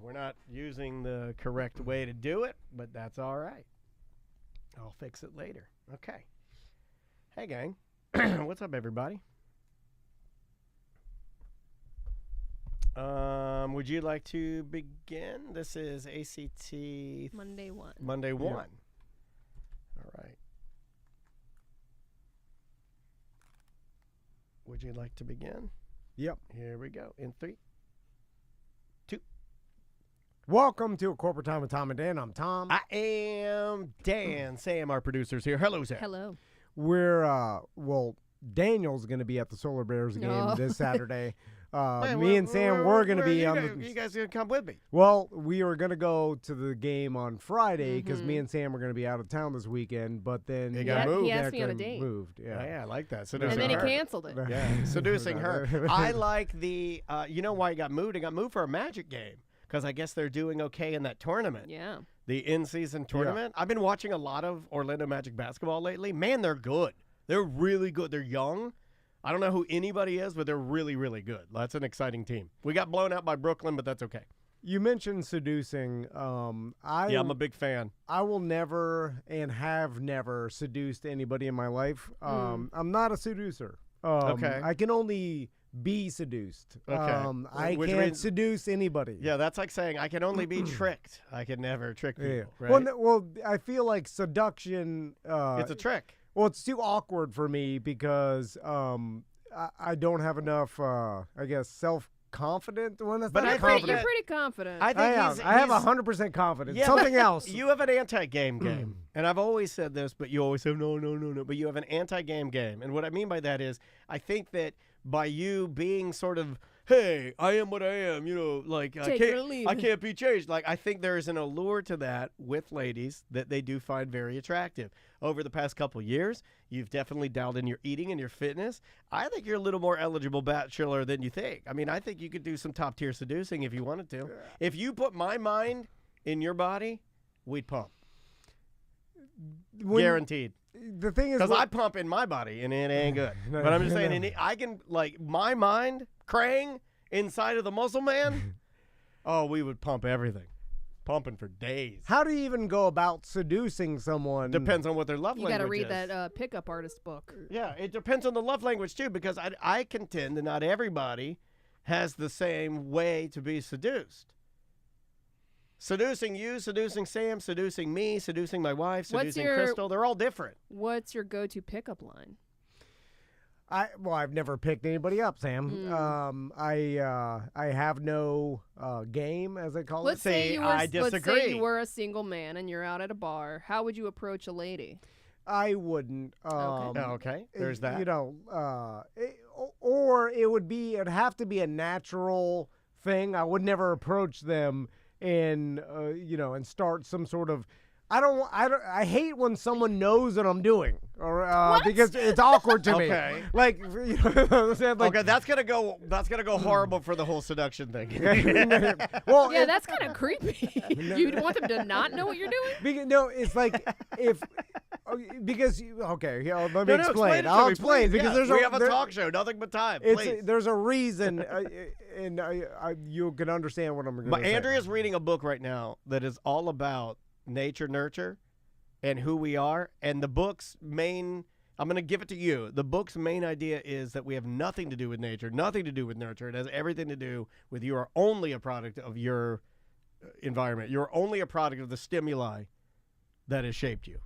We're not using the correct way to do it, but that's all right. I'll fix it later. Okay. Hey, gang. What's up, everybody? Would you like to begin? This is ACT Monday 1. Monday 1. All right. Would you like to begin? Yep. Here we go. In 3, 2. Welcome to A Corporate Time with Tom and Dan. I'm Tom. I am Dan. Sam, our producers here. Hello, Sam. Hello. We're, Daniel's going to be at the Solar Bears game this Saturday. Hey, me and Sam were going to be on the... You guys going to come with me? Well, we were going to go to the game on Friday because me and Sam were going to be out of town this weekend, but then... He got moved. He asked me on a date. Moved, yeah. Oh, yeah, I like that. And Seducing then he her. canceled it. Yeah, seducing her. I like the, you know why he got moved? He got moved for a Magic game because I guess they're doing okay in that tournament. Yeah. The in-season tournament. I've been watching a lot of Orlando Magic basketball lately. Man, they're good. They're really good. They're young. I don't know who anybody is, but they're really, really good. That's an exciting team. We got blown out by Brooklyn, but that's okay. You mentioned seducing. I'm a big fan. I will never and have never seduced anybody in my life. I'm not a seducer. Okay. I can only be seduced. Okay. I Which can't means- seduce anybody. Yeah, that's like saying I can only be tricked. I can never trick people, Yeah. right? Well, I feel like seduction. It's a trick. Well, it's too awkward for me because I don't have enough, I guess, self-confidence. Well, that's But not I think confident. You're pretty confident. I think I have 100% confidence. Yeah, Something but else. You have an anti-game game. And I've always said this, but you always say, no. But you have an anti-game game. And what I mean by that is I think that by you being sort of, hey, I am what I am, like Take it or leave I it. can't be changed. Like I think there is an allure to that with ladies that they do find very attractive. Over the past couple years, you've definitely dialed in your eating and your fitness. I think you're a little more eligible bachelor than you think. I mean, I think you could do some top-tier seducing if you wanted to. If you put my mind in your body, we'd pump. Guaranteed. The thing is, Because I pump in my body, and it ain't good. No, But I'm just no. saying, I can, like, my mind, Krang, inside of the muscle man, oh, we would pump everything. Pumping for days. how do you even go about seducing someone? Depends on what their love you language got to read is. that pickup artist book. Yeah, it depends on the love language, too, because I contend that not everybody has the same way to be seduced. Seducing you, seducing Sam, seducing me, seducing my wife, seducing Crystal, they're all different. What's your go-to pickup line? I've never picked anybody up, Sam. I have no game, as they call Let's it. say you were. I Let's say disagree. you were a single man and you're out at a bar. How would you approach a lady? I wouldn't. Okay, there's that. Or it'd have to be a natural thing. I would never approach them and and start some sort of. I hate when someone knows what I'm doing, or because it's awkward to me. Okay. Like, Okay, that's gonna go horrible for the whole seduction thing. well, Yeah, that's kind of creepy. You want them to not know what you're doing? No, it's like because let me No, explain. it to I'll me, explain please. because Yeah, we have a there- talk show, nothing but time. It's Please. there's a reason, and you can understand what I'm going to But say. Andrea's reading a book right now that is all about nature, nurture, and who we are. And the book's main, I'm going to give it to you. The book's main idea is that we have nothing to do with nature, nothing to do with nurture. It has everything to do with you are only a product of your environment. You're only a product of the stimuli that has shaped you.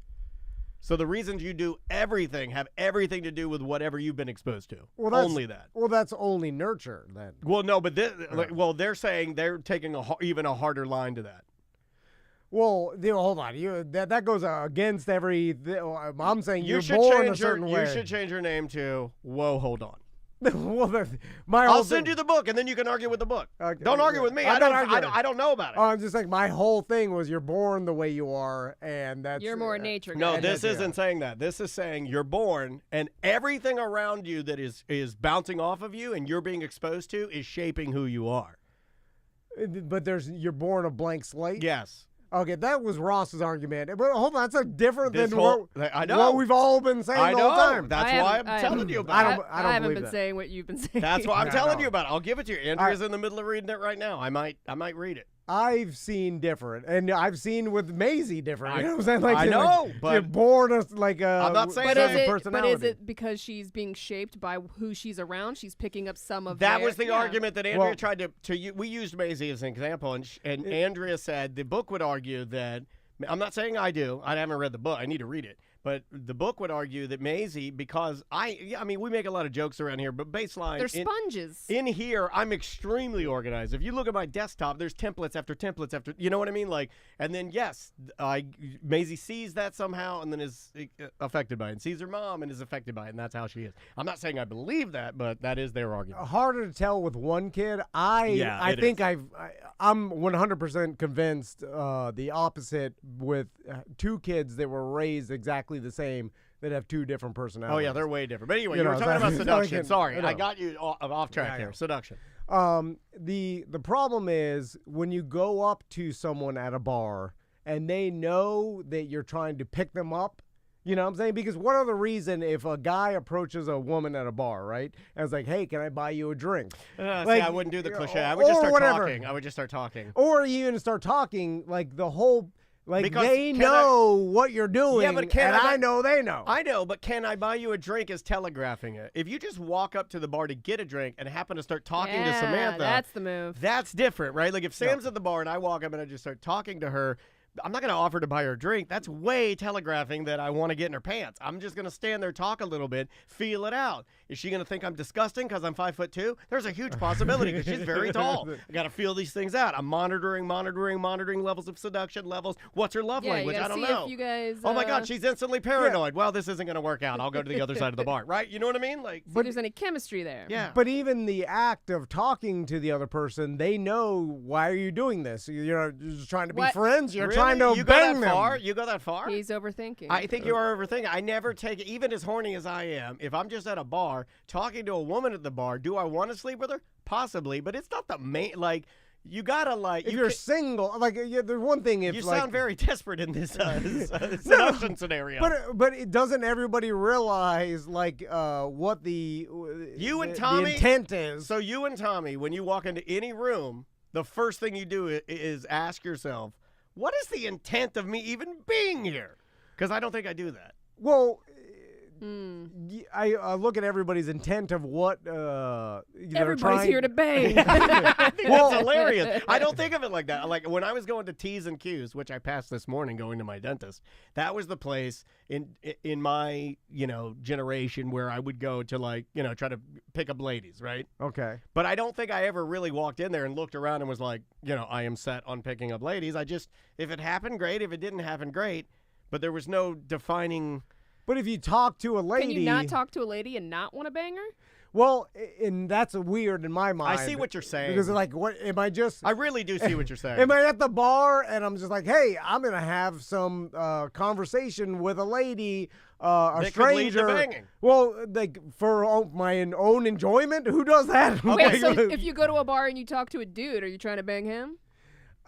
So the reasons you do everything have everything to do with whatever you've been exposed to. Only that. Well, that's only nurture then. Well, no, but they're saying they're taking even a harder line to that. Well, hold on. That goes against every. I'm saying You you're should born a change certain way. You should change your name to Whoa, hold on. Well, I'll send you the book, and then you can argue with the book. Okay, Don't argue with me. I'm not arguing. I don't know about it. I'm just like my whole thing was you're born the way you are, and that's You're more a nature guy. No, and this that's- isn't saying that. This is saying you're born, and everything around you that is bouncing off of you and you're being exposed to is shaping who you are. But you're born a blank slate. Yes. Okay, that was Ross's argument. But hold on, that's like different This than whole- what, I know. what we've all been saying I the know. whole time. That's why I'm telling you about it. I don't haven't believe been that. saying what you've been saying. That's why I'm Yeah, telling no. you about it. I'll give it to you. Andrea's in the middle of reading it right now. I might read it. I've seen different, and I've seen with Maisie different. You know what I'm saying? Like, I you're know, like, but you're born as like a. I'm not saying But that. is, it, personality. but is it because she's being shaped by who she's around? She's picking up some of That their- was the yeah. argument that Andrea Well- tried to. We used Maisie as an example, and Andrea said the book would argue that. I'm not saying I do. I haven't read the book. I need to read it. But the book would argue that Maisie, because I mean, we make a lot of jokes around here, but baseline. They're sponges. In here, I'm extremely organized. If you look at my desktop, there's templates after templates after, you know what I mean? Like, and then yes, Maisie sees that somehow and then is affected by it, and sees her mom and is affected by it, and that's how she is. I'm not saying I believe that, but that is their argument. Harder to tell with one kid. I think I'm 100% convinced the opposite with two kids that were raised exactly the same that have two different personalities. Oh yeah, they're way different. But anyway, You you were know, talking about so- seduction. so Sorry, I I know. got you off track Yeah, I here. know. Seduction. The problem is when you go up to someone at a bar and they know that you're trying to pick them up. You know what I'm saying? Because what other reason if a guy approaches a woman at a bar, right? And it's like, hey, can I buy you a drink? See, Like, I wouldn't do the cliche. I would just or start whatever. talking. I would just start talking. Or you even start talking like the whole, like Because they can know what you're doing, Yeah, but can and I- I know they know. I know, but can I buy you a drink is telegraphing it. If you just walk up to the bar to get a drink and happen to start talking to Yeah, Samantha, that's the move. that's different, right? Like if Sam's at the bar and I walk up and I just start talking to her, I'm not going to offer to buy her a drink. That's way telegraphing that I want to get in her pants. I'm just going to stand there, talk a little bit, feel it out. Is she going to think I'm disgusting because I'm 5'2"? There's a huge possibility because she's very tall. I got to feel these things out. I'm monitoring levels of seduction, levels. What's her love Yeah, language? you I gotta don't see know. if you guys, Oh my God, she's instantly paranoid. Well, this isn't going to work out. I'll go to the other side of the bar, right? You know what I mean? Like, see if there's any chemistry there. yeah. But even the act of talking to the other person, they know why are you doing this? You're just trying to be What? friends. You're Really? trying to you bang go that them. far? You go that far? He's overthinking. I think you are overthinking. I never take it, even as horny as I am, if I'm just at a bar talking to a woman at the bar, do I want to sleep with her? Possibly, but it's not the main, like, you gotta, like, If you you're ca- single, like there's one thing if you like, sound very desperate in this seduction scenario. But it doesn't everybody realize like what the You and the Tommy- intent is. So you and Tommy, when you walk into any room, the first thing you do is ask yourself, what is the intent of me even being here? Because I don't think I do that. Well, Hmm. I look at everybody's intent of what they're Everybody's trying. here to bang. I think Well- that's hilarious. I don't think of it like that. Like when I was going to T's and Q's, which I passed this morning going to my dentist, that was the place in my, generation where I would go to like, try to pick up ladies, right? Okay. But I don't think I ever really walked in there and looked around and was like, I am set on picking up ladies. I just, if it happened, great. If it didn't happen, great. But there was no defining. But if you talk to a lady, Can you not talk to a lady and not want to bang her? well, and that's a weird in my mind. I see what you're saying. Because like, what am I just? I really do see what you're saying. Am I at the bar and I'm just like, hey, I'm gonna have some conversation with a lady, a That could lead to stranger. banging. Well, like for my own enjoyment, who does that? Wait, so if you go to a bar and you talk to a dude, are you trying to bang him?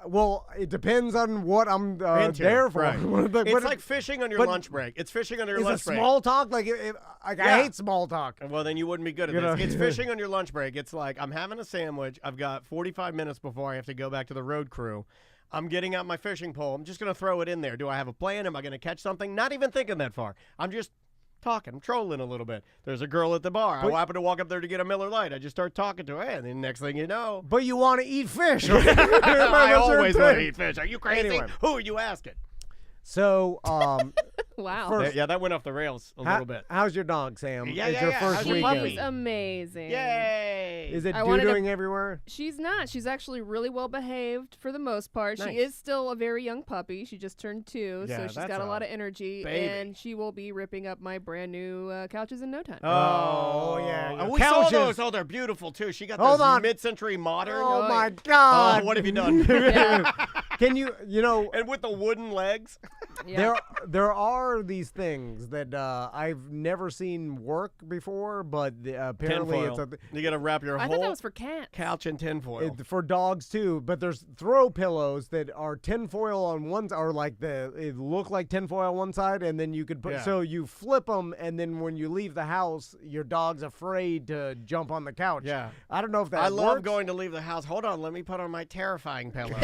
Well, it depends on what I'm Into, there for. right. But It's like fishing on your but- lunch break. It's fishing on your is lunch it break. small talk? Like, I Yeah. hate small talk. Well, then you wouldn't be good at You this. know? It's fishing on your lunch break. It's like I'm having a sandwich. I've got 45 minutes before I have to go back to the road crew. I'm getting out my fishing pole. I'm just going to throw it in there. Do I have a plan? Am I going to catch something? Not even thinking that far. I'm just talking. I'm trolling a little bit. There's a girl at the bar. I happen to walk up there to get a Miller Lite. I just start talking to her. And then next thing you know, But you want to eat fish. I always want to eat fish. Are you crazy? Anyway. Who are you asking? So, Wow. First- Yeah, that went off the rails a little bit. how's your dog, Sam? Yeah, it's yeah, your yeah. first How's your weekend. puppy? She's amazing. Yay! Is it I wanted to- doodling everywhere? She's not. She's actually really well behaved for the most part. Nice. She is still a very young puppy. She just turned 2, Yeah, so she's that's got a a lot of energy, baby. and she will be ripping up my brand new couches in no time. Oh, yeah, Oh, your we saw couches. those. Oh, they're beautiful too. She got Hold those on. mid-century modern. Oh my Oh, God! what have you done? Yeah. Can you know? And with the wooden legs. Yeah. There are these things that I've never seen work before, but apparently Tinfoil. it's You got to wrap your I thought whole that was for cats. couch in tinfoil. for dogs too. But there's throw pillows that are tinfoil on one, or like it look like tinfoil on one side, and then you could put so you flip them, and then when you leave the house, your dog's afraid to jump on the couch. Yeah. I don't know if that. I love works. going to leave the house. Hold on, let me put on my terrifying pillow.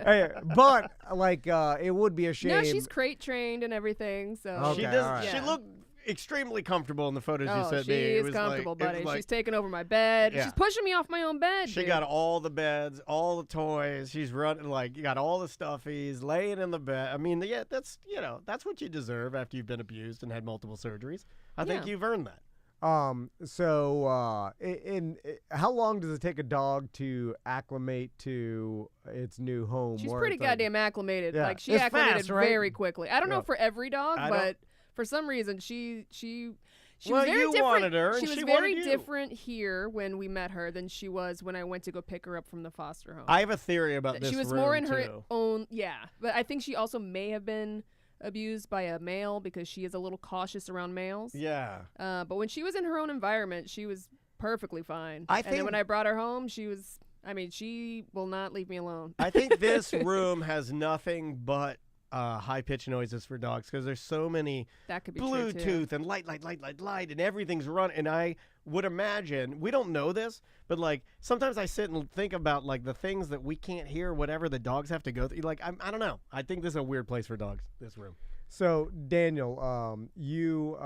Hey, but like it would be a shame. No, she's crate trained and everything. So Okay. She does. all right. She looked extremely comfortable in the photos you Oh, sent she me. It is was comfortable, like, it was buddy. like- She's taking over my bed. Yeah. She's pushing me off my own bed. She dude. got all the beds, all the toys. She's running you got all the stuffies laying in the bed. I mean, yeah, that's what you deserve after you've been abused and had multiple surgeries. I think Yeah. you've earned that. So how long does it take a dog to acclimate to its new home? She's where pretty it's like- goddamn acclimated. Yeah. Like she It's acclimated fast, right? very quickly. I don't know Yeah. for every dog, I but don't- for some reason she Well, was very you different. wanted her, and she was she very wanted you. different here when we met her than she was when I went to go pick her up from the foster home. I have a theory about this She was room, more in her too. own, but I think she also may have been abused by a male because she is a little cautious around males. Yeah. But when she was in her own environment, she was perfectly fine. I And then think- when I brought her home, she will not leave me alone. I think this room has nothing but high-pitched noises for dogs because there's so many That could be true too. Bluetooth and light, and everything's running. And I would imagine, we don't know this, but like sometimes I sit and think about like the things that we can't hear, whatever the dogs have to go through. Like, I don't know. I think this is a weird place for dogs, this room. So Daniel,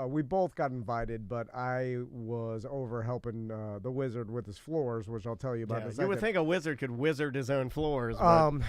we both got invited, but I was over helping the wizard with his floors, which I'll tell you about in a Yeah, second. you would think a wizard could wizard his own floors. But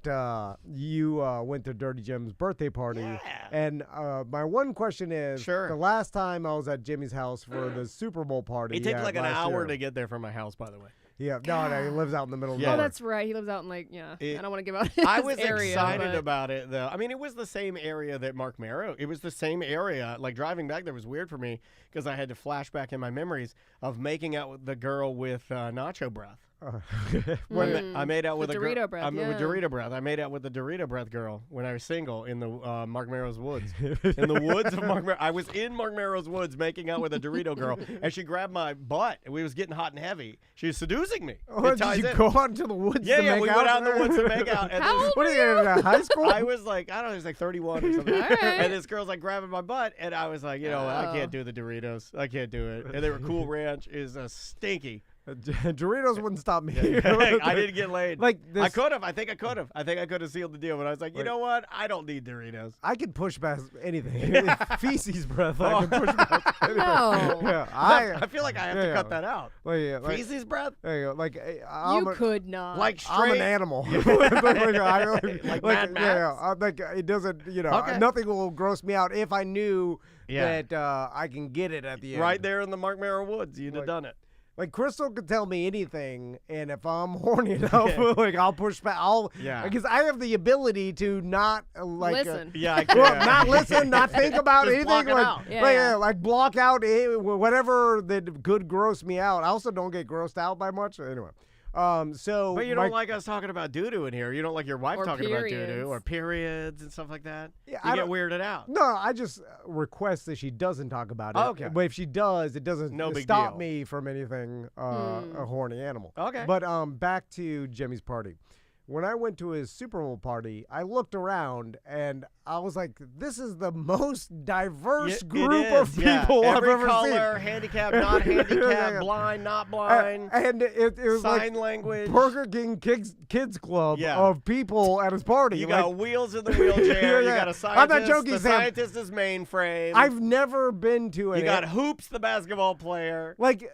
But you went to Dirty Jim's birthday party, Yeah. and my one question is: Sure. the last time I was at Jimmy's house for the Super Bowl party, it takes he had like an last hour year- to get there from my house, by the way. Yeah, no, he lives out in the middle of Yeah. Oh, nowhere. that's right. He lives out in I It- don't want to give out I his was area, excited but- about it, though. I mean, it was the same area that Mark Marrow. It was the same area. Like driving back there was weird for me because I had to flash back in my memories of making out with the girl with nacho breath. I made out with The a girl. Dorito breath, With yeah. Dorito breath. I made out with the Dorito breath girl when I was single in the Mark Marrow's woods. In the woods of Mark Marrow. I was in Mark Marrow's woods making out with a Dorito girl, and she grabbed my butt. And we was getting hot and heavy. She was seducing me. Oh, It did ties you in. go out into the woods? Yeah, to yeah. make We out? went out in the woods to make out. And How then- old What are you in high school? I was like, I don't know, it was like 31 or something. All right. And this girl's like grabbing my butt, and I was like, I Oh. can't do the Doritos. I can't do it. And they were Cool Ranch is stinky. Doritos wouldn't stop me. I didn't get laid. Like I this, could have. I think I could have. I think I could have sealed the deal. But I was like, you know what? I don't need Doritos. I could push past anything. Feces breath. I could push past anything. No. Yeah, I feel like I have to yeah. cut that out. like, Feces breath? there you go. Like You could not. Like I'm an straight. animal. Like Mad Max? yeah, like it doesn't. Okay. Nothing will gross me out if I knew Yeah. that I can get it at the end. Right there in the Mark Marrow woods. You'd have Like- done it. Like Crystal could tell me anything, and if I'm horny enough, like I'll push back. Yeah. Because I have the ability to not Listen. Yeah, I well, can. not listen, not think about Just anything. block it Like, out. Yeah. like block out whatever that could gross me out. I also don't get grossed out by much. Anyway, so But you don't like us talking about doo-doo in here. You don't like your wife Or talking about doo-doo periods. or periods and stuff like that. Yeah, You I get don't- weirded out. No, I just request that she doesn't talk about it. Okay. But if she does, it doesn't No big stop deal. me from anything a horny animal. Okay. But back to Jimmy's party. When I went to his Super Bowl party, I looked around and I was like, "This is the most diverse It group is, of yeah. people I've Every ever color, seen." handicapped, not handicapped, Yeah. blind, not blind, And it was sign like language. Burger King kids club Yeah. of people at his party. You Like, got wheels in the wheelchair. Yeah, You got yeah. a scientist. I'm not joking, the Sam. scientist is mainframe. I've never been to you got Hoops, the basketball player. like.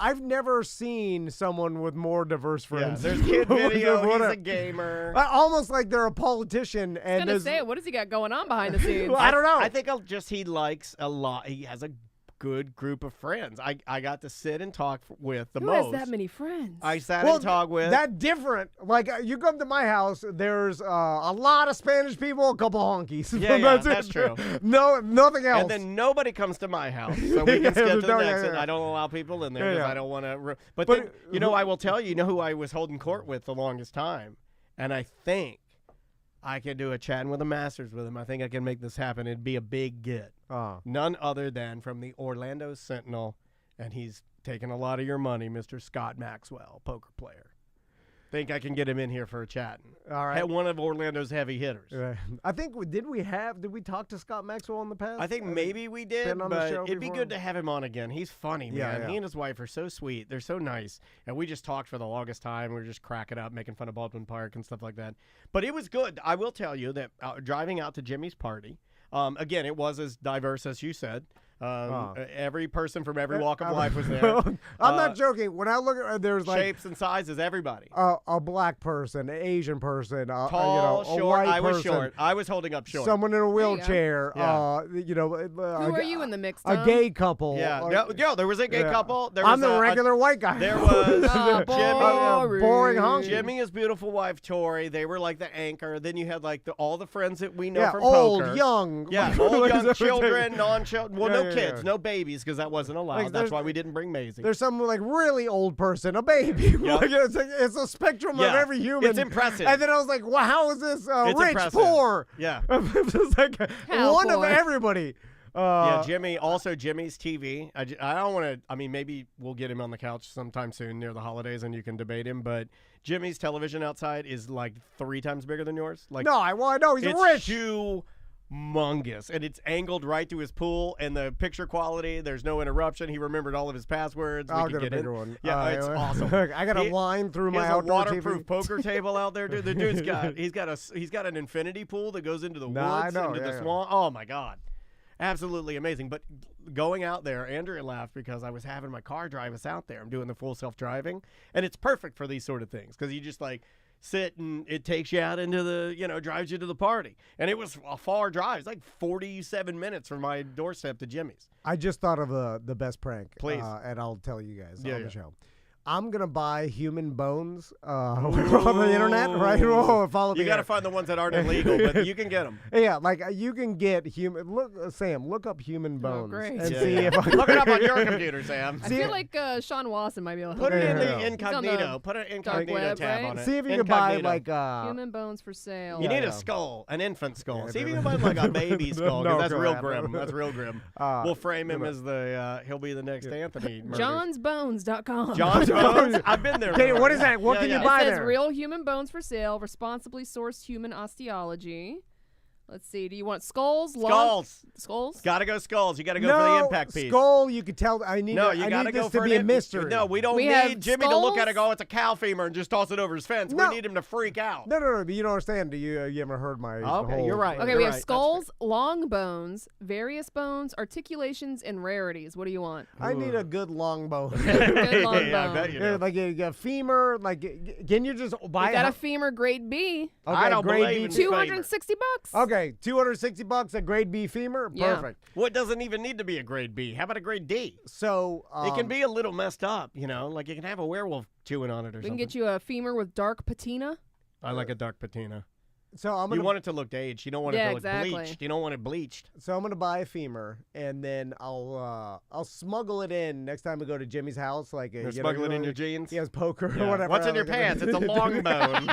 I've never seen someone with more diverse Yeah, friends. there's kid video. He's Whatever. a gamer. Almost like they're a politician. I was And gonna there's, say, what does he got going on behind the scenes? Well, I don't know. I think he likes a lot. He has a good group of friends. I got to sit and talk with the Who most. has that many friends? I sat well, and talked with. that different. Like you come to my house, there's a lot of Spanish people, a couple honkies. Yeah, That's that's it. true. No, nothing else. And then nobody comes to my house, so we Yeah, can skip to the no, next. yeah, And yeah. I don't allow people in there Yeah, because yeah. I don't want to. But But then, I will tell you, who I was holding court with the longest time, and I think I could do a chatting with the masters with him. I think I can make this happen. It'd be a big get. Oh. None other than from the Orlando Sentinel, and he's taking a lot of your money, Mr. Scott Maxwell, poker player. Think I can get him in here for a chatting. All right. One of Orlando's heavy hitters. I think did we talk to Scott Maxwell in the past? I think maybe we did, but it'd be before? good to have him on again. He's funny, man. Yeah. He and his wife are so sweet. They're so nice. And we just talked for the longest time. We were just cracking up, making fun of Baldwin Park and stuff like that. But it was good. I will tell you that driving out to Jimmy's party, again, it was as diverse as you said. Every person from every walk of life was there. I'm not joking. When I look at there's like shapes and sizes, everybody. A black person, an Asian person, tall, a short. white I was person, short. I was holding up short. someone in a wheelchair. Yeah. Who are you in the mix? Tom? A gay couple. Yeah, there was a gay couple. There I'm was the regular white guy. There was boring. boring honky. Jimmy, his beautiful wife Tori. They were like the anchor. Then you had like all the friends that we know from old, poker. young. Yeah, old, young children, non-children. Well, no Yeah, kids, yeah. no babies, because that wasn't allowed. Like, That's why we didn't bring Maisie. There's some like really old person, a baby. Yep. It's a spectrum of Yeah. every human. It's impressive. And then I was like, wow, how is this It's rich, impressive. poor? Yeah. It's like How one poor? of everybody. Yeah, Jimmy. Also, Jimmy's TV. I don't want to. I mean, maybe we'll get him on the couch sometime soon near the holidays, and you can debate him. But Jimmy's television outside is like 3 times bigger than yours. Like, I know he's it's rich. humongous, and it's angled right to his pool, and the picture quality. There's no interruption. He remembered all of his passwords. I'll we get can a get bigger in. one. Yeah, it's awesome. I got a line through He my has a outdoor waterproof TV. poker table out there, dude. The dude's got an infinity pool that goes into the woods, I know, into the yeah. swamp. Oh my god, absolutely amazing. But going out there, Andrea laughed because I was having my car drive us out there. I'm doing the full self-driving, and it's perfect for these sort of things because you just like sit and it takes you out into the, drives you to the party. And it was a far drive. It's like 47 minutes from my doorstep to Jimmy's. I just thought of the best prank. Please. And I'll tell you guys on Yeah. the show. I'm going to buy human bones on the internet, right? Follow You got to find the ones that aren't illegal, but you can get them. Yeah, like you can get human. Sam, look up human bones great. and Yeah, see yeah. if I Look it up on your computer, Sam. I feel like Sean Watson might be able to Put help it you. in Yeah. the He's incognito. on the Put an dark incognito web, tab right? on it. see if you can buy Incognito. like Human bones for sale. You need Yeah. a skull, an infant skull. Yeah, See if you no. can buy like a baby skull, No, because that's go real ahead. grim. That's real grim. We'll frame him as he'll be the next Anthony. murders. JohnsBones.com. John's Bones. I've been there. Okay, before. what is that? What Yeah, can yeah. you It buy says there? real human bones for sale, responsibly sourced human osteology. Let's see. Do you want skulls? Skulls? Gotta go skulls. You gotta go no, for the impact piece. skull. You could tell. I need. No, I you need gotta this go to for be a an mystery. No, we don't We have need Jimmy to look at it, skulls? go, it's a cow femur, and just toss it over his fence. No. We need him to freak out. No. But you don't understand. Do you? You haven't heard my? Okay, whole, you're right. Okay, You're we have right. That's skulls, long bones, various bones, articulations, and rarities. What do you want? I need a good long bone. Good long Yeah, I bone. bet you do. Like a femur. Like, can you just buy? We got a femur grade B. Okay, I don't grade believe B. in $260. Okay, $260 a grade B femur. Yeah. Perfect. What doesn't even need to be a grade B? How about a grade D? So It can be a little messed up, like you can have a werewolf chewing on it or We something. can get you a femur with dark patina. I like a dark patina. So I'm You gonna want it to look aged. You don't want it Yeah, to look exactly. bleached. You don't want it bleached. buy a femur, and then I'll smuggle it in next time we go to Jimmy's house. Like Smuggle it in your jeans. He has poker Yeah. or whatever. What's in your pants? It's a long bone.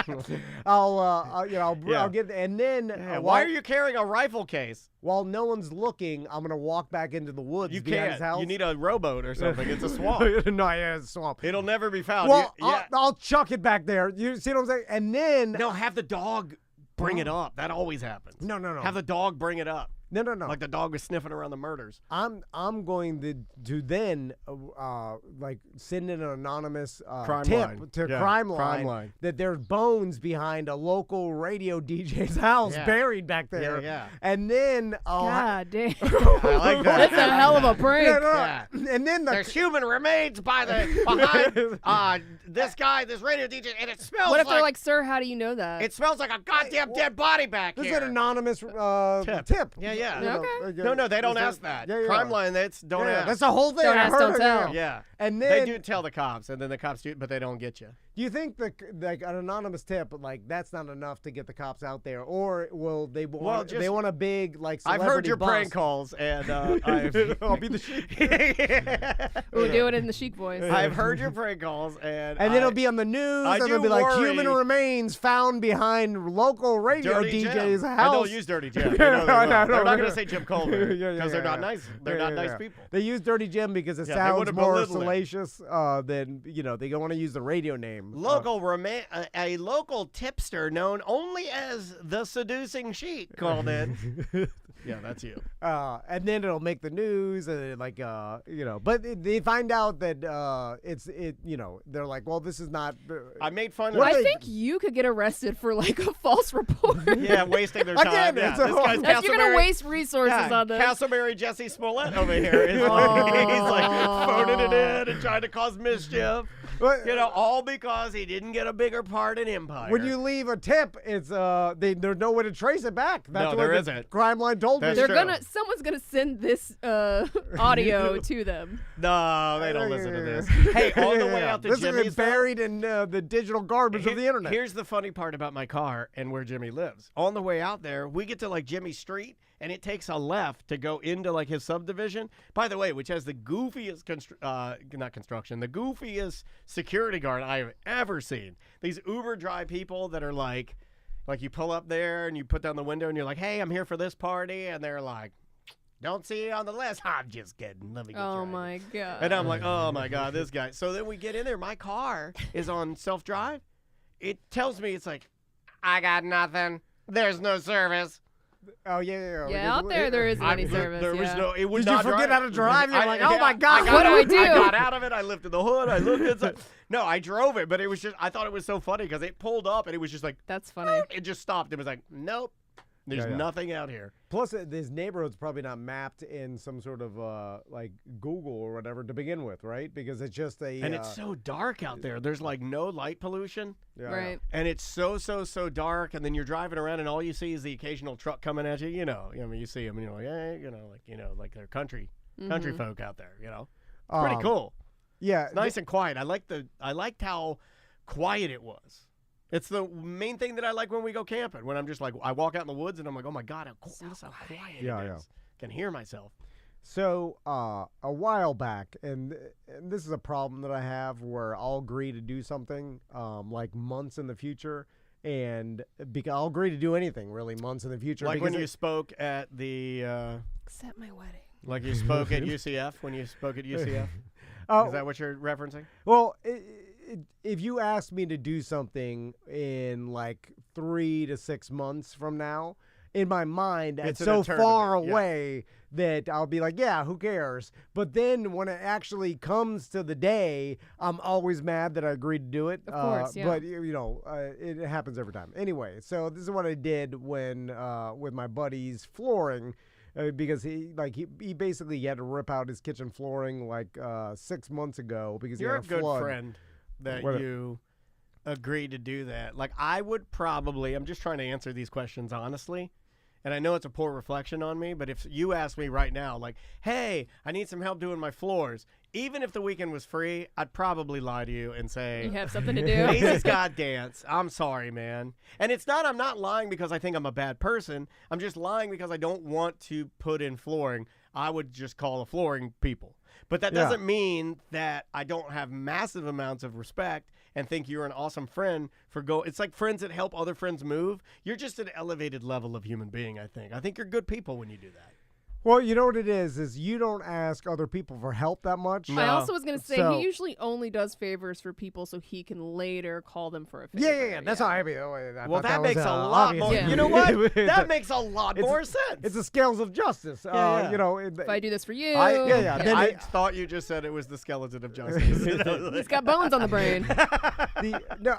I'll get, and then Yeah, why are you carrying a rifle case? while no one's looking, I'm gonna walk back into the woods. You behind can't. His house. You need a rowboat or something. It's a swamp. No, yeah, it's a swamp. It'll never be found. Well, yeah. I'll chuck it back there. You see what I'm saying? And then No, have the dog bring it up. That always happens. No. Have the dog bring it up. No. Like the dog was sniffing around the murders. I'm going to then like send in an anonymous Crime tip line. to Yeah, crime crime line line. that there's bones behind a local radio DJ's house Yeah. buried back there. Yeah. And then God damn. I like that. That's a hell of a prank. Yeah. And then There's human remains behind this guy, this radio DJ, and it smells What if they're like, sir, how do you know that? it smells like a goddamn dead body back This is here. an anonymous Tip. tip. Yeah, yeah. Okay. No, they don't ask that. Yeah, yeah. Crime line, don't Yeah, ask. that's the whole thing. Don't I ask, heard don't it, tell. Yeah. And They then do tell the cops, and then the cops do, but they don't get you. Do you think like an anonymous tip, like that's not enough to get the cops out there, or will they want they want a big like I've celebrity heard your bust? prank calls, and I'll be the sheik. We'll do it in the chic voice. I've heard your prank calls, and then it'll be on the news, and do it'll be like worry. human remains found behind local radio Dirty DJ's Jim. house. And they'll use Dirty Jim. They No, know they no, will. They're no. not going to say Jim Colbert because they're not yeah. nice. They're not nice people. They use Dirty Jim because it Yeah, they sounds wouldn't more belittle it. salacious than they don't want to use the radio name. A local tipster known only as the Seducing Sheik called in. Yeah, that's you. And then it'll make the news, and but they find out that they're like, well, this is not. I made fun of. I think you could get arrested for like a false report. Yeah, wasting their time. Again, Yeah, it's a this whole- guy's You're gonna Casselberry- waste resources on this. Casselberry Jussie Smollett over here is like, he's like phoning it in and trying to cause mischief. But, All because he didn't get a bigger part in Empire. when you leave a tip, it's there's no way to trace it back. That's No, what there the isn't. crime line told me. That's true. Someone's gonna send this audio to them. No, they don't listen to this. Hey, on the way out to this Jimmy's, is buried in the digital garbage of the internet. Here's the funny part about my car and where Jimmy lives. On the way out there, we get to like Jimmy's street, and it takes a left to go into like his subdivision. By the way, which has the goofiest the goofiest security guard I have ever seen. These Uber drive people that are like you pull up there and you put down the window and you're like, hey, I'm here for this party, and they're like, don't see you on the list. I'm just kidding. Let me get Oh you. my god. And I'm like, oh my God, this guy. So then we get in there. My car is on self-drive. It tells me, it's like, I got nothing. There's no service. Oh yeah. Yeah, out there isn't any service. There was yeah. no. It would Did you not forget drive. how to drive? You're like, oh yeah, my God, got what do out- I do? I got out of it. I lifted the hood. I looked inside. No, I drove it, but it was just. I thought it was so funny because it pulled up and it was just like. That's funny. It just stopped. It was like, nope. There's Yeah. nothing out here. Plus, this neighborhood's probably not mapped in some sort of like Google or whatever to begin with, right? Because it's just a. And it's so dark out there. There's like no light pollution. Yeah, Right. And it's so dark, and then you're driving around, and all you see is the occasional truck coming at you. You see them, and you're like, like they're country folk out there. It's pretty cool. Yeah. It's nice and quiet. I liked how quiet it was. It's the main thing that I like when we go camping. When I'm just like, I walk out in the woods, and I'm like, oh my God, how quiet Yeah, it yeah. is. Can hear myself. So a while back, and this is a problem that I have where I'll agree to do something like months in the future, and I'll agree to do anything really months in the future. Like because when you spoke at the, Except my wedding. like you spoke at UCF. When you spoke at UCF, Oh, is that what you're referencing? well, if you ask me to do something in like 3 to 6 months from now, in my mind, it's It's an so eternity, far yeah. away that I'll be like, yeah, who cares? But then when it actually comes to the day, I'm always mad that I agreed to do it. Of course, yeah. But it happens every time. Anyway, so this is what I did when with my buddy's flooring. Because he basically had to rip out his kitchen flooring like 6 months ago because You're he a had a good flood. friend that What- you agreed to do that. Like I would probably. I'm just trying to answer these questions honestly, and I know it's a poor reflection on me. But if you ask me right now, like, "Hey, I need some help doing my floors," even if the weekend was free, I'd probably lie to you and You say, have something to do. Lazy's got dance. I'm sorry, man. And I'm not lying because I think I'm a bad person. I'm just lying because I don't want to put in flooring. I would just call the flooring people. But that Yeah. doesn't mean that I don't have massive amounts of respect and think you're an awesome friend it's like friends that help other friends move. You're just an elevated level of human being, I think. I think you're good people when you do that. Well, you know what it is you don't ask other people for help that much. No. I also was going to say So- he usually only does favors for people so he can later call them for a favor. Yeah. That's how I mean. Well, that makes a lot more. Yeah. You know what? That makes a lot more sense. It's the scales of justice. Yeah. If I do this for you. Then I it- thought you just said it was the skeleton of justice. He's got bones on the brain.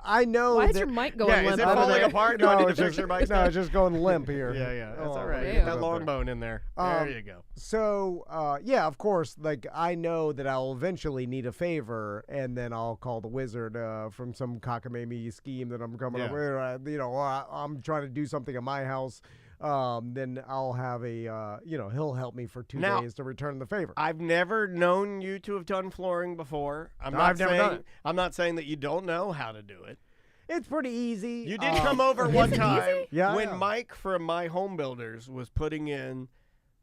I know. Why is that, your mic going Yeah, is limp it over falling there? apart? Do I No, need to it's fix just, your mic? no, it's just going limp here. Yeah, that's all right. damn. Get that long bone in there. There you go. So, of course, like I know that I'll eventually need a favor, and then I'll call the wizard from some cockamamie scheme that I'm coming up Yeah. with. Or I'm trying to do something at my house. then I'll have a, he'll help me for 2 Now, days to return the favor. I've never known you to have done flooring before. I've never done it. I'm not saying that you don't know how to do it. It's pretty easy. You did come over one time Yeah, when yeah. Mike from My Home Builders was putting in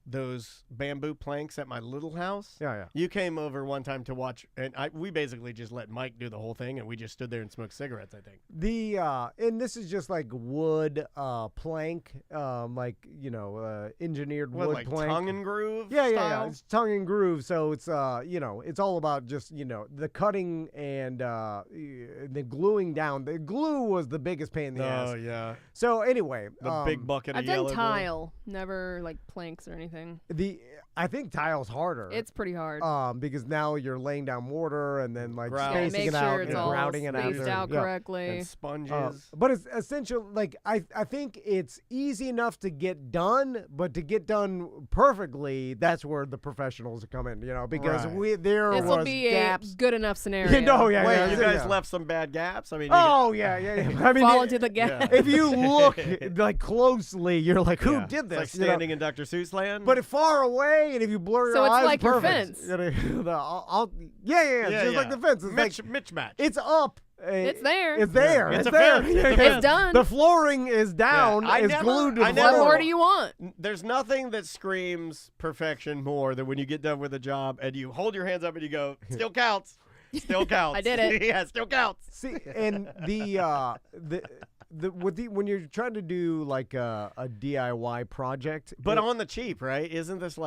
those bamboo planks at my little house. Yeah. You came over one time to watch, and we basically just let Mike do the whole thing, and we just stood there and smoked cigarettes, I think. And this is just like wood plank, engineered What, wood like plank. tongue and groove Yeah. style? It's tongue and groove, so it's it's all about just the cutting and the gluing down. The glue was the biggest pain in the ass. Oh, yeah. So anyway, The big bucket of I've yellow done glue. tile, never like planks or anything. I think tile's harder. It's pretty hard. Because now you're laying down mortar and then like Grout. spacing Make it sure out it's and all grouting it out. spaced out Yeah. correctly. And sponges. But it's essential. Like I think it's easy enough to get done, but to get done perfectly, that's where the professionals come in. Because Right. there This will was be gaps. a good enough scenario. No, yeah, Wait, yeah, you yeah, guys yeah. left some bad gaps? I mean, Oh yeah. I mean, Fall into the gap. if you look like closely, you're like, who yeah. did this? It's like standing in Dr. Seuss land. But if far away, and if you blur So your it's eyes, like your perfect. fence. It's just like the fence. It's like Mismatch. it's up. It's there. It's there. It's It's a there. fence. It's a Yeah, fence. It's done. The flooring is down. I It's never- glued to I the never- What floor. more do you want? There's nothing that screams perfection more than when you get done with a job and you hold your hands up and you go, still counts. Still counts. I did it. Yeah, still counts. See, and when you're trying to do like a DIY project, But on the cheap, right? Is this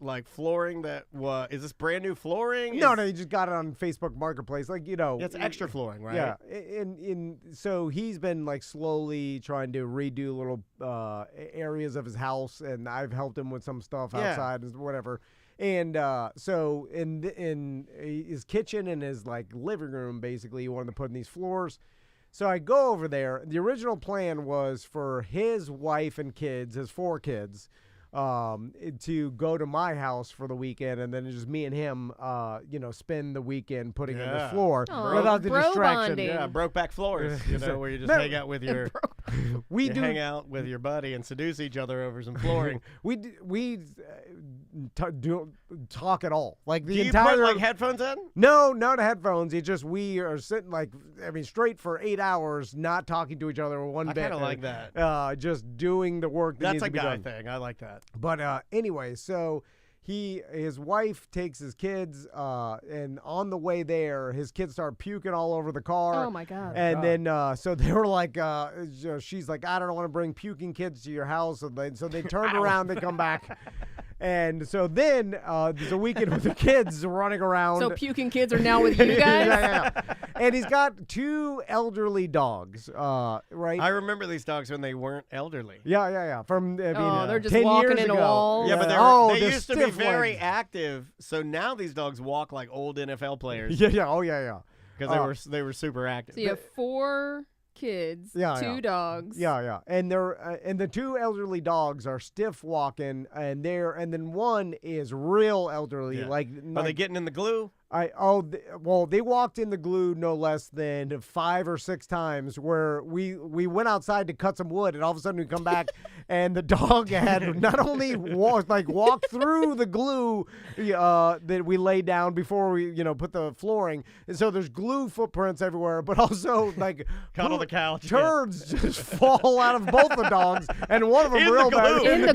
like flooring that is this brand new flooring? no, you just got it on Facebook Marketplace, like It's extra flooring, right? Yeah, and so he's been like slowly trying to redo little areas of his house, and I've helped him with some stuff Yeah. outside and whatever. And so in his kitchen and his like living room, basically, he wanted to put in these floors. So I go over there. The original plan was for his wife and kids, his 4 kids, to go to my house for the weekend, and then just me and him, spend the weekend putting in the Yeah. floor Aw, without the bro distraction. bonding. Yeah, broke back floors, where you just No. hang out with your We you do hang out with your buddy and seduce each other over some flooring. we don't talk at all. Like the Do you entire put like headphones in? No, not headphones. It's just we are sitting straight for 8 hours, not talking to each other one I bit. kind of like that. Just doing the work that That's needs a to be guy done. thing. I like that. But anyway, so his wife takes his kids, and on the way there, his kids start puking all over the car. Oh my God. And then, so they were like, she's like, I don't want to bring puking kids to your house. So they turn around, they come back. And so then there's a weekend with the kids running around. So puking kids are now with you guys? yeah. And he's got 2 elderly dogs, right? I remember these dogs when they weren't elderly. Yeah. From they're just 10 walking years into ago. walls. Yeah, but they're they used to be stiff very legs. active. So now these dogs walk like old NFL players Yeah. Oh yeah. because they were super active. So you have 4 kids, Yeah, 2 yeah. dogs. Yeah, and they're and the 2 elderly dogs are stiff walking, and then one is real elderly. Yeah. Like, Are they getting in the glue? they walked in the glue no less than 5 or 6 times. Where we went outside to cut some wood, and all of a sudden we come back, and the dog had not only walked through the glue that we laid down before we put the flooring, and so there's glue footprints everywhere, but also like Cut on the couch. turds just fall out of both the dogs, and one of them In real the bad. glue. In the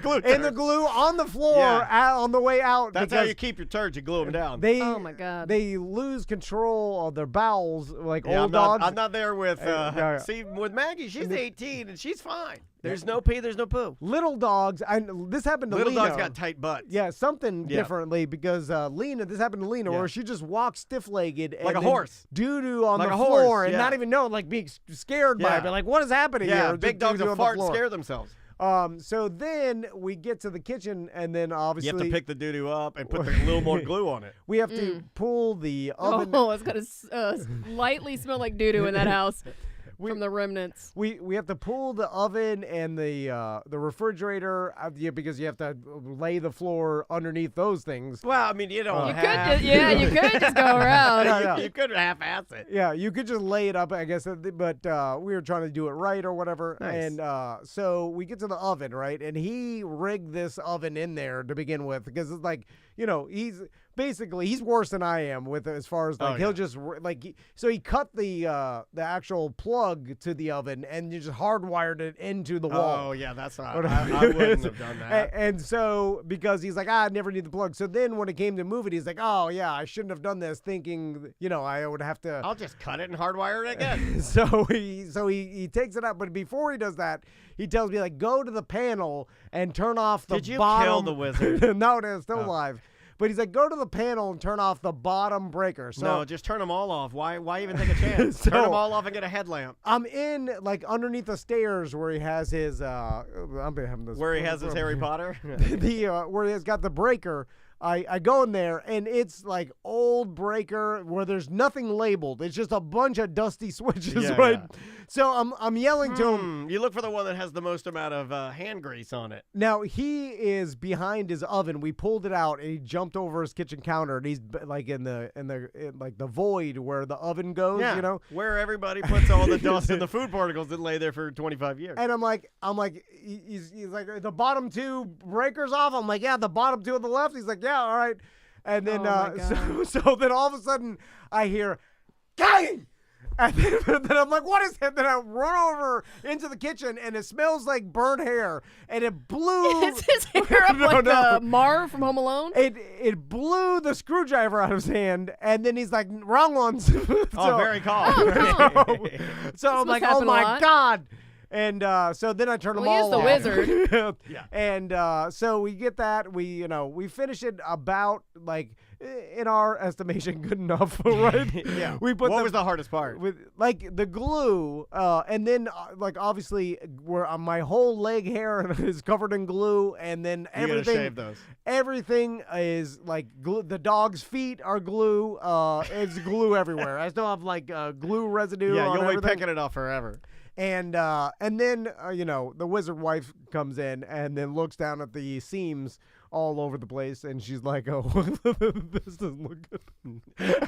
glue? In the glue on the floor Yeah. on the way out. That's how because you keep your turds. You glue them down. Oh, my God. They lose control of their bowels like Yeah, old I'm dogs. not there with. yeah. See, with Maggie, she's 18 and she's fine. There's no pee. There's no poo. Little dogs. This happened to Little Lena. dogs got tight butts. Yeah, something Yeah. differently because Lena. This happened to Lena, Yeah. where she just walks stiff-legged, Like and a horse. doo-doo on Like the a floor, horse, and yeah. not even know, like being scared by Yeah. it. But like, what is happening Yeah, here? big Just dogs doo-doo will on the fart and floor. scare themselves. So then we get to the kitchen, and then You obviously have to pick the doo-doo up and put a little more glue on it. we have to pull the oven. Oh, it's going to lightly smell like doo-doo in that house. from the remnants. We have to pull the oven and the refrigerator because you have to lay the floor underneath those things. Well, I mean, you don't You have. you could just go around. Yeah. You could half-ass it. Yeah, you could just lay it up, I guess, but we were trying to do it right or whatever. Nice. And so we get to the oven, right? And he rigged this oven in there to begin with because it's like, he's worse than I am with as far as like he'll just so he cut the actual plug to the oven and you just hardwired it into the wall. Oh yeah, that's not. I wouldn't have done that. And so because he's like, I never need the plug. So then when it came to move it, he's like, oh yeah, I shouldn't have done this, thinking I would have to. I'll just cut it and hardwire it again. So he takes it out, but before he does that, he tells me like, go to the panel and turn off the bottom. Did you kill the wizard? No, it's still alive. But he's like, go to the panel and turn off the bottom breaker. So no, just turn them all off. Why even take a chance? Turn them all off and get a headlamp. I'm in like underneath the stairs where he has his where he has his Harry Potter. Where he's got the breaker. I go in there and it's like old breaker where there's nothing labeled. It's just a bunch of dusty switches, right? Yeah. So I'm yelling to him. You look for the one that has the most amount of hand grease on it. Now he is behind his oven. We pulled it out and he jumped over his kitchen counter and he's like in the void where the oven goes, where everybody puts all the dust and the food particles that lay there for 25 years. And I'm like, he's like, the bottom two breakers off. I'm like, yeah, the bottom two on the left. He's like, yeah, all right. And then so then all of a sudden I hear gang. And then I'm like, what is that? Then I run over into the kitchen and it smells like burnt hair. And it blew. Is his hair up Marv from Home Alone? It blew the screwdriver out of his hand. And then he's like, wrong ones. Very calm. So I'm like, oh my God. And so then I turn them all off. He's the wizard. Yeah. And so we get that. We finish it about like, in our estimation, good enough, right? Yeah. We put what was the hardest part? With like the glue, and then like obviously where my whole leg hair is covered in glue, and then everything. You gotta shave those. Everything is like glue. The dog's feet are glue. It's glue everywhere. I still have like glue residue. Yeah, on you'll everything. be picking it off forever. And then the wizard wife comes in and then looks down at the seams all over the place, and she's like, "Oh, this doesn't look good."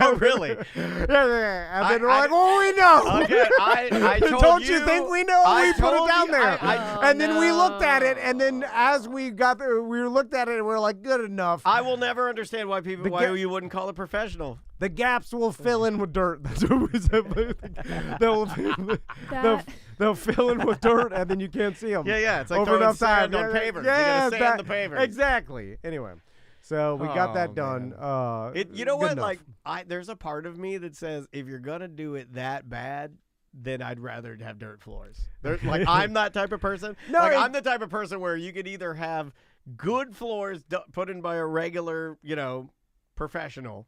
Oh, really? Yeah. And then we're like, "Oh, we know." Okay, I told Don't you think we know? We put it down there, and then we looked at it, and then as we got there, we looked at it, and we're like, "Good enough." I will never understand why you wouldn't call it professional. The gaps will fill in with dirt. That's what we said. They'll fill in with dirt, and then you can't see them. Yeah. It's like throwing sand on pavers. Yeah, you gotta sand the pavers. Exactly. Anyway, so we got that done. You know what? Enough. Like, there's a part of me that says if you're gonna do it that bad, then I'd rather have dirt floors. Like, I'm that type of person. I'm the type of person where you could either have good floors put in by a regular, professional.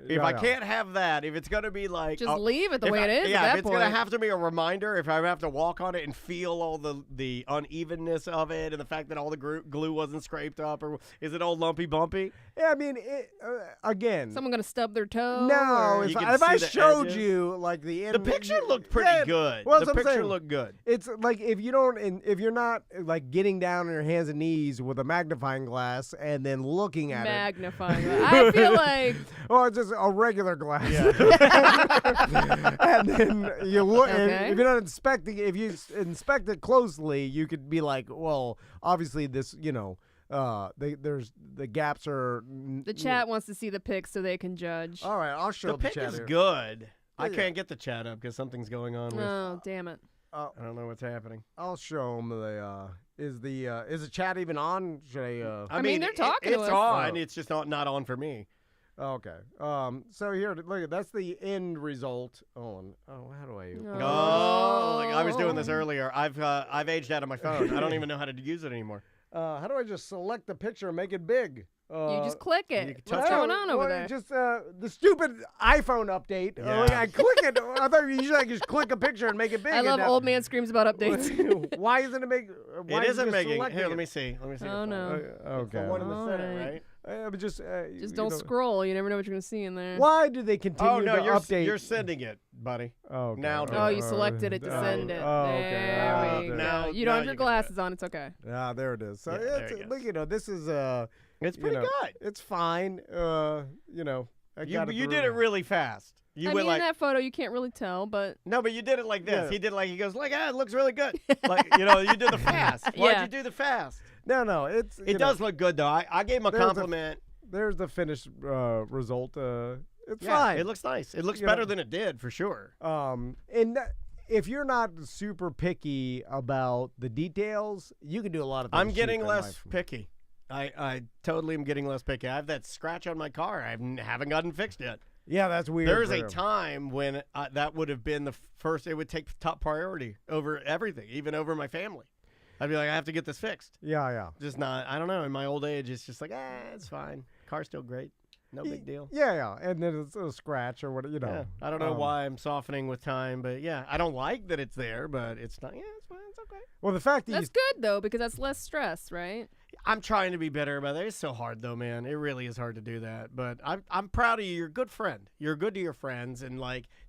If I can't have that, if it's going to be like... Just leave it the way it is at that if it's going point. to have to be a reminder, if I have to walk on it and feel all the unevenness of it and the fact that all the glue wasn't scraped up, or is it all lumpy bumpy? Yeah, I mean, again... Someone going to stub their toe? No, if I showed you, like, the picture looked pretty good. Well, the picture looked good. It's like, if you're not, like, getting down on your hands and knees with a magnifying glass and then looking at Magnifying glass. I feel like... Well, it's just a regular glass. Yeah. And then you look, if you're not inspecting it, if you inspect it closely, you could be like, well, obviously this, there's the gaps are. The chat wants to see the pics so they can judge. All right, I'll show the pic chat is here. good. I can't get the chat up because something's going on. Oh, damn it. I don't know what's happening. I'll show them the. Is the chat even on? Should I mean, they're talking. It's on. It's just not on for me. Okay. So here, look, that's the end result. How do I? I was doing this earlier. I've aged out of my phone. I don't even know how to use it anymore. How do I just select the picture and make it big? You just click it. What's going on over there? Just the stupid iPhone update. Yeah. I click it. I thought usually I just click a picture and make it big. I love old man screams about updates. Why isn't it making? It isn't making. Here, let me see. Oh no. Okay. It's the one in the center, right? Just don't scroll. You never know what you're gonna see in there. Why do they continue to update? You're sending it, buddy. Oh, okay. Now. Oh, you selected it to send it. There we go. You don't have your glasses on. It's okay. Ah, there it is. So this is it's pretty good. It's fine. You did it really fast. In that photo, you can't really tell, but no, but you did it like this. Yeah. He did he goes like, it looks really good. You did the fast. Why'd you do the fast? No, it does look good though. I gave him a compliment. There's the finished result. It's fine. It looks nice. It looks better than it did for sure. And if you're not super picky about the details, you can do a lot of things. I'm getting less picky. I totally am getting less picky. I have that scratch on my car. I haven't gotten fixed yet. Yeah, that's weird. There's a time when that would have been the first. It would take top priority over everything, even over my family. I'd be like, I have to get this fixed. Yeah. Just not. I don't know. In my old age, it's just like, it's fine. Car's still great. No big deal. Yeah. And then it's a scratch or whatever. Yeah. I don't know why I'm softening with time, but I don't like that it's there, but it's not. Yeah, it's fine. It's okay. Well, the fact that that's good though, because that's less stress, right? I'm trying to be better about it. It's so hard though, man. It really is hard to do that. But I'm proud of you. You're a good friend. You're good to your friends. And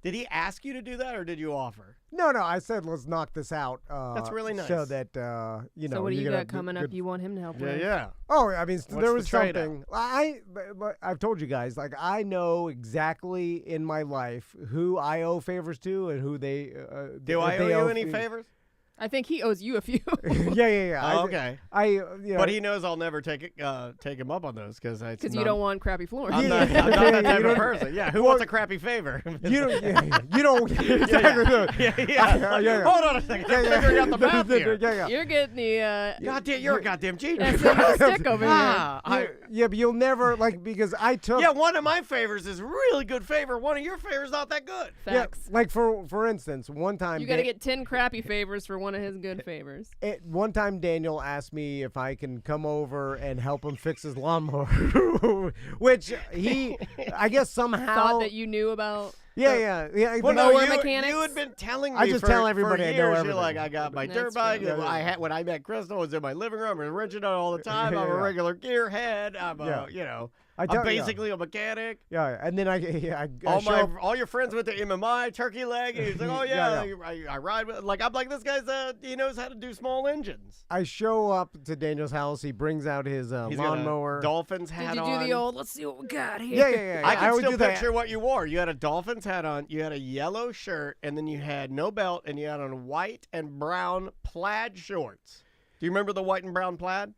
did he ask you to do that or did you offer? No. I said let's knock this out. That's really nice. So that So what do you got coming up? You want him to help with? Yeah. Oh, I mean, there was something. I've told you guys. I know exactly in my life who I owe favors to and who they. Do I owe you any favors? I think he owes you a few. Yeah. Oh, okay. But he knows I'll never take him up on those because you don't want crappy floors. I'm not that type of person. Yeah. Who wants a crappy favor? You don't. Exactly. Yeah. Hold on a second. I'm figuring out the math here. Yeah. You're getting the. Goddamn, you're a goddamn genius. Stick over here. Yeah, but you'll never because I took. Yeah, one of my favors is a really good favor. One of your favors not that good. Facts. Yeah, for instance, one time you got to get 10 crappy favors for one of his good favors. One time Daniel asked me if I can come over and help him fix his lawnmower, which he, I guess somehow thought that you knew about. Yeah. Well, mechanics. You had been telling me. I just tell everybody for years, I know everything. You're like, I got my dirt bike. When I met Crystal, it was in my living room. And Richard all the time. I'm a regular gearhead. I'm basically a mechanic. Yeah, and then all your friends went to MMI, turkey leg. And he's like, oh yeah. I ride with. I'm like, this guy's he knows how to do small engines. I show up to Daniel's house. He brings out his lawnmower. Dolphins hat on. Did you do the old? Let's see what we got here. Yeah. I can still picture what you wore. You had a Dolphins hat on. You had a yellow shirt, and then you had no belt, and you had on white and brown plaid shorts. Do you remember the white and brown plaid?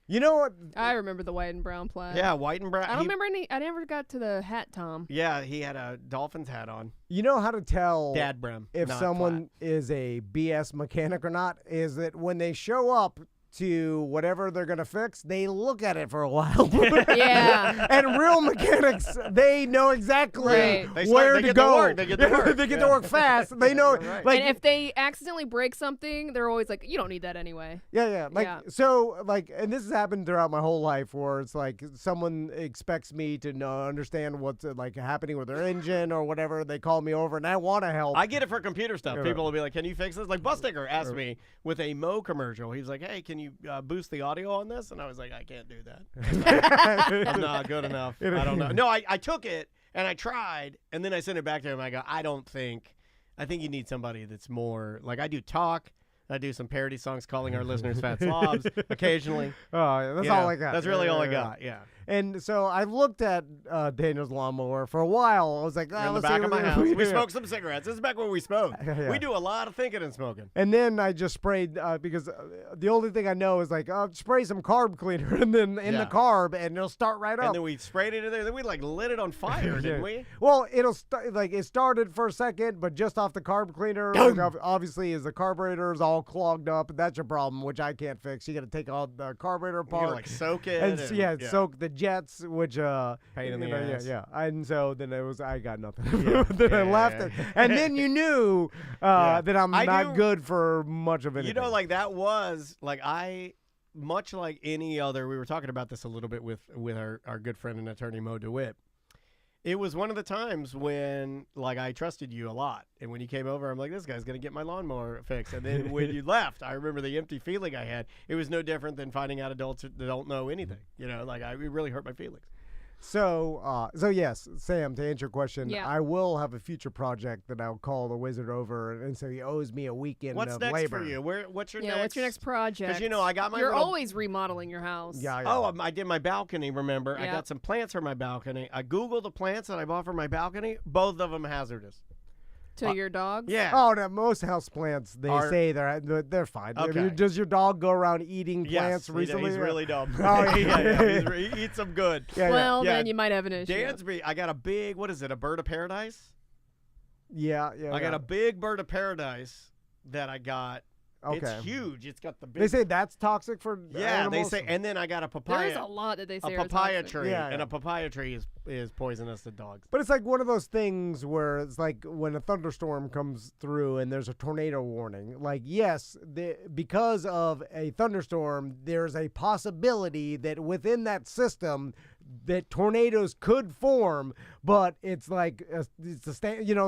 You know what? I remember the white and brown plaid. Yeah, white and brown. I don't remember any. I never got to the hat, Tom. Yeah, he had a Dolphins hat on. You know how to tell Dad brim, if someone is a BS mechanic or not? Is that when they show up to whatever they're going to fix, they look at it for a while. Yeah. And real mechanics, they know exactly where to go. They get to work. They get to work fast. They know. Right. And if they accidentally break something, they're always like, you don't need that anyway. Yeah. So, and this has happened throughout my whole life where it's like someone expects me to understand what's happening with their engine or whatever. They call me over and I want to help. I get it for computer stuff. People will be like, can you fix this? Like Busticker asked me with a Mo commercial. He's like, hey, can you boost the audio on this? And I was like, I can't do that. I'm not good enough. I don't know. No, I took it and I tried and then I sent it back to him. I go, I think you need somebody that's more I do talk. I do some parody songs calling our listeners fat slobs occasionally. Oh, that's all I got. That's really all I got. Yeah. And so I looked at Daniel's lawnmower for a while. I was like, in the back of my house. We smoked some cigarettes. This is back when we smoked. Yeah. We do a lot of thinking and smoking. And then I just sprayed because the only thing I know is spray some carb cleaner and then in the carb and it'll start right up. And then we sprayed it in there. Then we lit it on fire, didn't we? Well, it'll it started for a second, but just off the carb cleaner, obviously, as the carburetor is all clogged up, and that's your problem, which I can't fix. You got to take all the carburetor apart, you gotta, soak it, and soak the jets, which pain in the ass. Yeah. And so then I got nothing. Then I left it, and then you knew that I'm not good for much of anything. You know, that was much like any other. We were talking about this a little bit with our good friend and attorney Mo DeWitt. It was one of the times when, like, I trusted you a lot. And when you came over, I'm like, this guy's going to get my lawnmower fixed. And then when you left, I remember the empty feeling I had. It was no different than finding out adults that don't know anything. You know, like, it really hurt my feelings. So yes, Sam, to answer your question, Yeah. I will have a future project that I'll call the wizard over, and so he owes me a weekend What's of next labor. for you? What's your Yeah, next? what's your next project? Because, you know, I got my You're little... always remodeling your house. Yeah. Oh, I did my balcony, remember? I Yep. got some plants for my balcony. I Googled the plants that I bought for my balcony. Both of them hazardous. To your dogs? Yeah. Oh, no, most houseplants, they say they're fine. I Okay. mean, does your dog go around eating plants Yes, recently? he's really dumb. Oh, He eats them good. Yeah, Well, Yeah. then you might have an issue. Dansby, I got a big, what is it, a bird of paradise? yeah. I got a big bird of paradise that I got. Okay. It's huge. It's got the big. They say that's toxic for yeah, animals? they say, and then I got a papaya. There's a lot that they say a are papaya toxic. tree, Yeah, and yeah. a papaya tree is poisonous to dogs. But it's like one of those things where it's like when a thunderstorm comes through and there's a tornado warning. Like, yes, because of a thunderstorm, there's a possibility that within that system that tornadoes could form, but it's like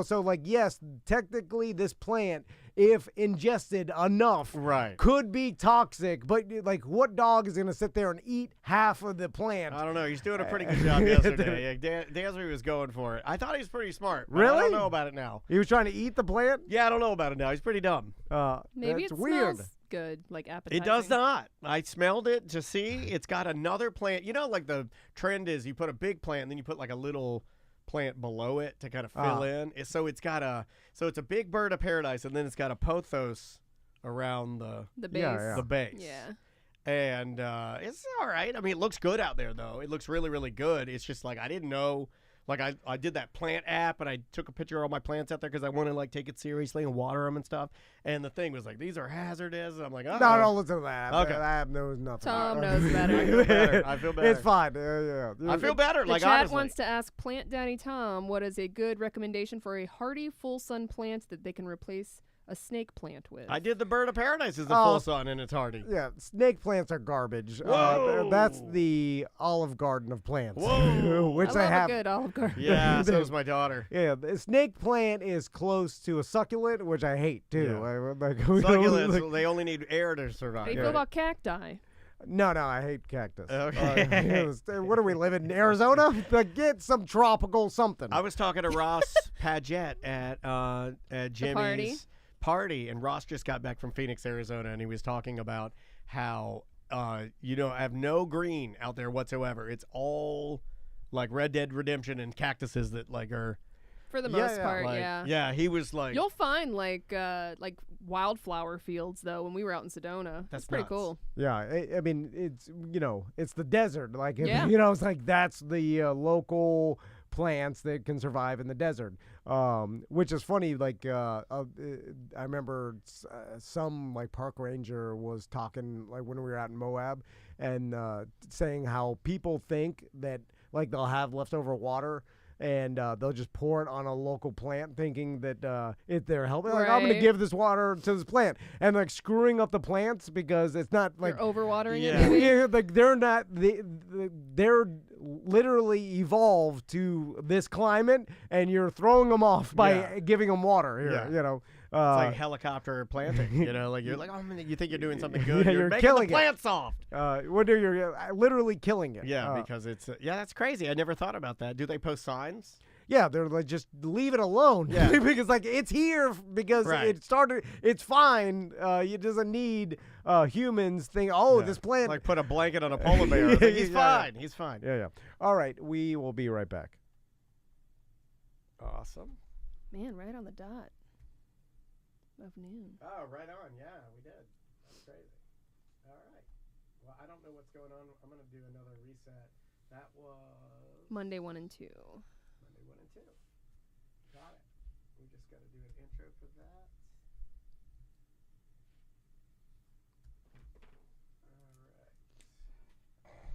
so like, yes, technically this plant, if ingested enough, Right. could be toxic, but like, what dog is going to sit there and eat half of the plant? I don't know. He's doing a pretty good job yesterday. Dansby was going for it. I thought he was pretty smart. But I Really? don't know about it now. He was trying to eat the plant? Yeah, I don't know about it now. He's pretty dumb. Maybe that's it weird. smells good, like appetizing. It does not. I smelled it to see. It's got another plant. You know, like the trend is you put a big plant and then you put like a little plant below it to kind of fill in. So it's a big bird of paradise, and then it's got a pothos around the base. Yeah. the base. Yeah. And it's all right. I mean, it looks good out there, though. It looks really, really good. It's just like I didn't know. Like I did that plant app, and I took a picture of all my plants out there because I want to like take it seriously and water them and stuff. And the thing was like, these are hazardous. And I'm like, oh. No, don't listen to that. Okay. That knows nothing. Tom knows better. I feel better. I feel better. It's fine. Yeah. I feel better. The Like chat honestly. wants to ask Plant Daddy Tom, what is a good recommendation for a hardy full sun plant that they can replace a snake plant with? I did the bird of paradise as the full sun, and it's hardy. Yeah, snake plants are garbage. Whoa. That's the Olive Garden of plants. Whoa. Which I love have. a good Olive Garden. Yeah, so is my daughter. Yeah, the snake plant is close to a succulent, which I hate too. Yeah. We don't Succulents, like- they only need air to survive. How do you feel about cacti? No, I hate cactus. Okay. What do we live in Arizona? Get some tropical something. I was talking to Ross Paget at Jimmy's party, and Ross just got back from Phoenix, Arizona, and he was talking about how I have no green out there whatsoever. It's all like Red Dead Redemption and cactuses that like are For the most yeah, part, like, yeah. He was like, You'll find like wildflower fields though when we were out in Sedona. That's pretty nuts. cool. Yeah, I mean, it's the desert. Like, Yeah. it's like that's the local plants that can survive in the desert. Which is funny. Like, I remember some like park ranger was talking like when we were out in Moab and saying how people think that like they'll have leftover water. And they'll just pour it on a local plant, thinking that they're helping. Like, I'm going to Right. give this water to this plant, and like screwing up the plants because it's not like You're overwatering Yeah. it. Maybe? yeah, like they're not they're literally evolved to this climate, and you're throwing them off by Yeah. giving them water here. Yeah. It's like helicopter planting, like you're like, oh, man, you think you're doing something good. Yeah, you're you're making killing the it. plant soft. you're literally killing it. Yeah, because it's that's crazy. I never thought about that. Do they post signs? Yeah, they're like, just leave it alone. Yeah. Because like it's here because Right. it started. It's fine. It doesn't need humans think. Oh, Yeah. this plant. Like put a blanket on a polar bear. It's like, he's Yeah. fine. He's fine. Yeah. All right, we will be right back. Awesome. Man, right on the dot of noon. Oh, right on. Yeah, we did. That's crazy. All right. Well, I don't know what's going on. I'm going to do another reset. That was Monday 1 and 2. Monday 1 and 2. Got it. We just got to do an intro for that. All right.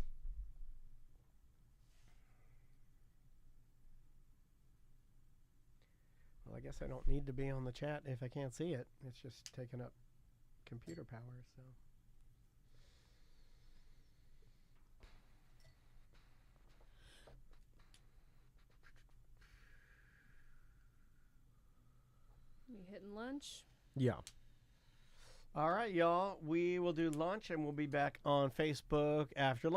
Well, I guess I don't need to be on the chat if I can't see it. It's just taking up computer power, so. hitting lunch. Yeah. All right, y'all. We will do lunch, and we'll be back on Facebook after lunch.